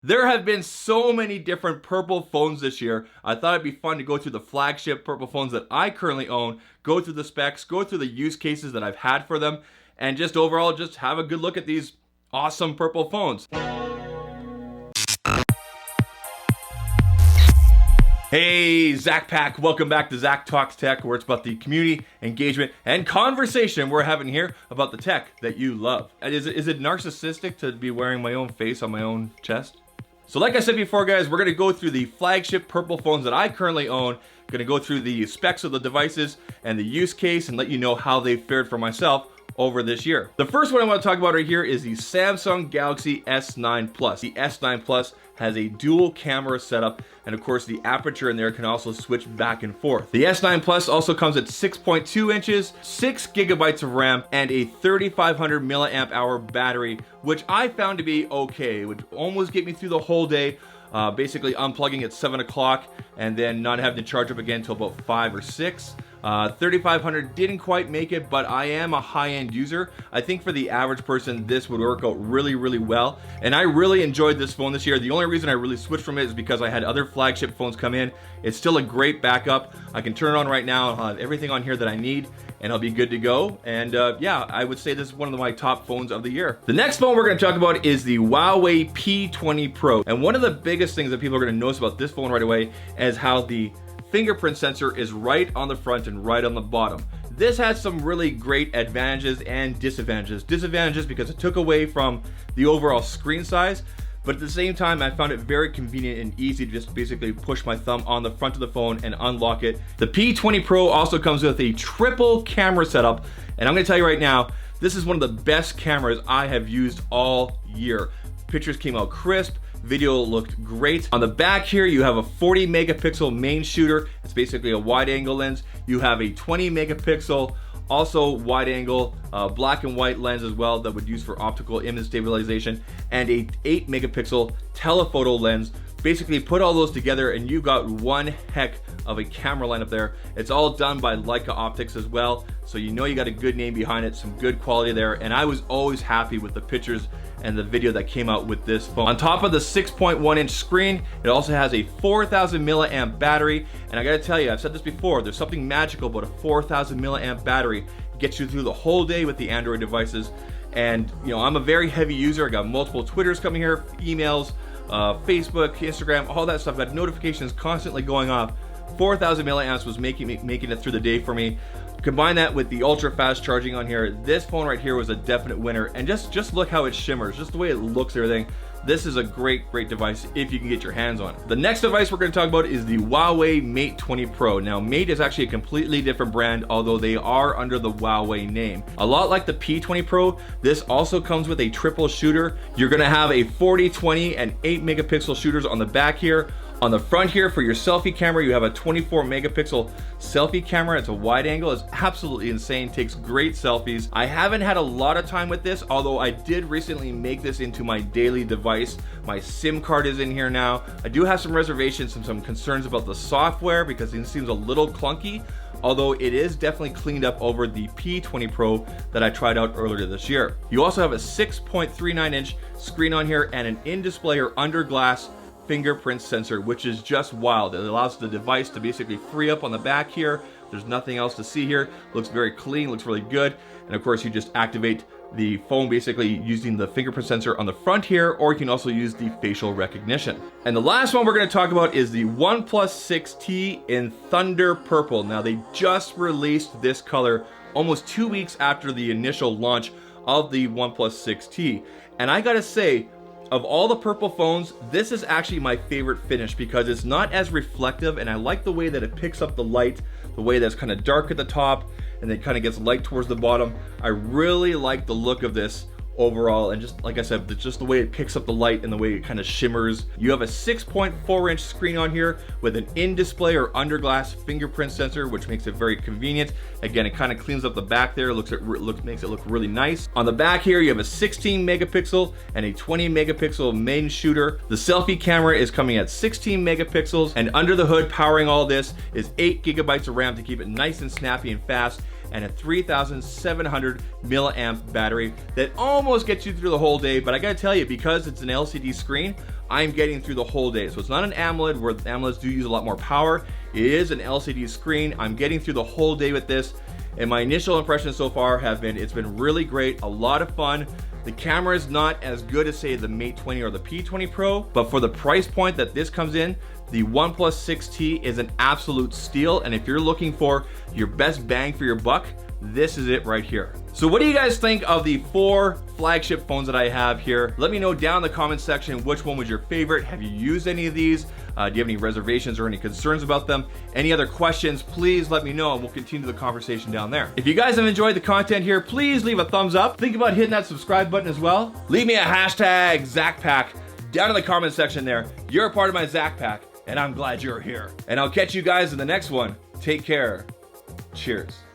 There have been so many different purple phones this year. I thought it'd be fun to go through the flagship purple phones that I currently own, go through the specs, go through the use cases that I've had for them, and just overall just have a good look at these awesome purple phones. Hey, Zach Pack, welcome back to Zach Talks Tech, where it's about the community, engagement, and conversation we're having here about the tech that you love. And is it narcissistic to be wearing my own face on my own chest? So like I said before, guys, we're gonna go through the flagship purple phones that I currently own, gonna go through the specs of the devices and the use case and let you know how they fared for myself over this year. The first one I want to talk about right here is the Samsung Galaxy S9 Plus. The S9 Plus has a dual camera setup, and of course the aperture in there can also switch back and forth. The S9 Plus also comes at 6.2 inches, 6 gigabytes of RAM, and a 3500 milliamp hour battery, which I found to be okay. It would almost get me through the whole day. Basically unplugging at 7 o'clock and then not having to charge up again until about 5 or 6. 3500 didn't quite make it, but I am a high-end user. I think for the average person, this would work out really, really well. And I really enjoyed this phone this year. The only reason I really switched from it is because I had other flagship phones come in. It's still a great backup. I can turn it on right now. I'll have everything on here that I need, and I'll be good to go. And yeah, I would say this is one of my top phones of the year. The next phone we're gonna talk about is the Huawei P20 Pro. And one of the biggest things that people are gonna notice about this phone right away is how the fingerprint sensor is right on the front and right on the bottom. This has some really great advantages and disadvantages. Disadvantages because it took away from the overall screen size, but at the same time, I found it very convenient and easy to just basically push my thumb on the front of the phone and unlock it. The P20 Pro also comes with a triple camera setup, and I'm gonna tell you right now, this is one of the best cameras I have used all year. Pictures came out crisp, video looked great. On the back here, you have a 40 megapixel main shooter. It's basically a wide angle lens. You have a 20 megapixel, also wide angle, black and white lens as well that would use for optical image stabilization, and a 8 megapixel telephoto lens. Basically put all those together and you got one heck of a camera lineup there. It's all done by Leica Optics as well, so you know you got a good name behind it, some good quality there, and I was always happy with the pictures and the video that came out with this phone. On top of the 6.1 inch screen, it also has a 4000 milliamp battery, and I gotta tell you, I've said this before, there's something magical about a 4000 milliamp battery. It gets you through the whole day with the Android devices. And you know, I'm a very heavy user. I got multiple Twitters coming here, emails, Facebook, Instagram, all that stuff. I had notifications constantly going off. 4000 milliamps was making it through the day for me. Combine that with the ultra fast charging on here, this phone right here was a definite winner. And just look how it shimmers, just the way it looks, everything. This is a great device if you can get your hands on it. The next device we're going to talk about is the Huawei Mate 20 Pro. Now, Mate is actually a completely different brand, although they are under the Huawei name. A lot like the P20 Pro, this also comes with a triple shooter. You're going to have a 40, 20, and 8 megapixel shooters on the back here. On the front here for your selfie camera, you have a 24 megapixel selfie camera. It's a wide angle. It's absolutely insane. Takes great selfies. I haven't had a lot of time with this, although I did recently make this into my daily device. My SIM card is in here now. I do have some reservations and some concerns about the software because it seems a little clunky, although it is definitely cleaned up over the P20 Pro that I tried out earlier this year. You also have a 6.39 inch screen on here and an in-display or under glass fingerprint sensor, which is just wild. It allows the device to basically free up on the back here. There's nothing else to see here. Looks very clean, looks really good. And of course, you just activate the phone basically using the fingerprint sensor on the front here, or you can also use the facial recognition. And the last one we're going to talk about is the OnePlus 6T in Thunder Purple. Now, they just released this color almost 2 weeks after the initial launch of the OnePlus 6T. And I gotta say, of all the purple phones, this is actually my favorite finish because it's not as reflective, and I like the way that it picks up the light, the way that's kind of dark at the top and then kind of gets light towards the bottom. I really like the look of this overall, and just like I said, just the way it picks up the light and the way it kind of shimmers. You have a 6.4 inch screen on here with an in-display or under glass fingerprint sensor, which makes it very convenient. Again, it kind of cleans up the back there, makes it look really nice. On the back here, you have a 16 megapixel and a 20 megapixel main shooter. The selfie camera is coming at 16 megapixels, and under the hood powering all this is 8 gigabytes of RAM to keep it nice and snappy and fast. and a 3,700 milliamp battery that almost gets you through the whole day. But I gotta tell you, because it's an LCD screen, I'm getting through the whole day. So it's not an AMOLED, where AMOLEDs do use a lot more power. It is an LCD screen. I'm getting through the whole day with this. And my initial impressions so far have been, it's been really great, a lot of fun. The camera is not as good as, say, the Mate 20 or the P20 Pro, but for the price point that this comes in, the OnePlus 6T is an absolute steal. And if you're looking for your best bang for your buck, this is it right here. So what do you guys think of the 4 flagship phones that I have here? Let me know down in the comment section which one was your favorite. Have you used any of these? Do you have any reservations or any concerns about them? Any other questions, please let me know and we'll continue the conversation down there. If you guys have enjoyed the content here, please leave a thumbs up. Think about hitting that subscribe button as well. Leave me a hashtag ZachPack down in the comment section there. You're a part of my ZachPack and I'm glad you're here. And I'll catch you guys in the next one. Take care. Cheers.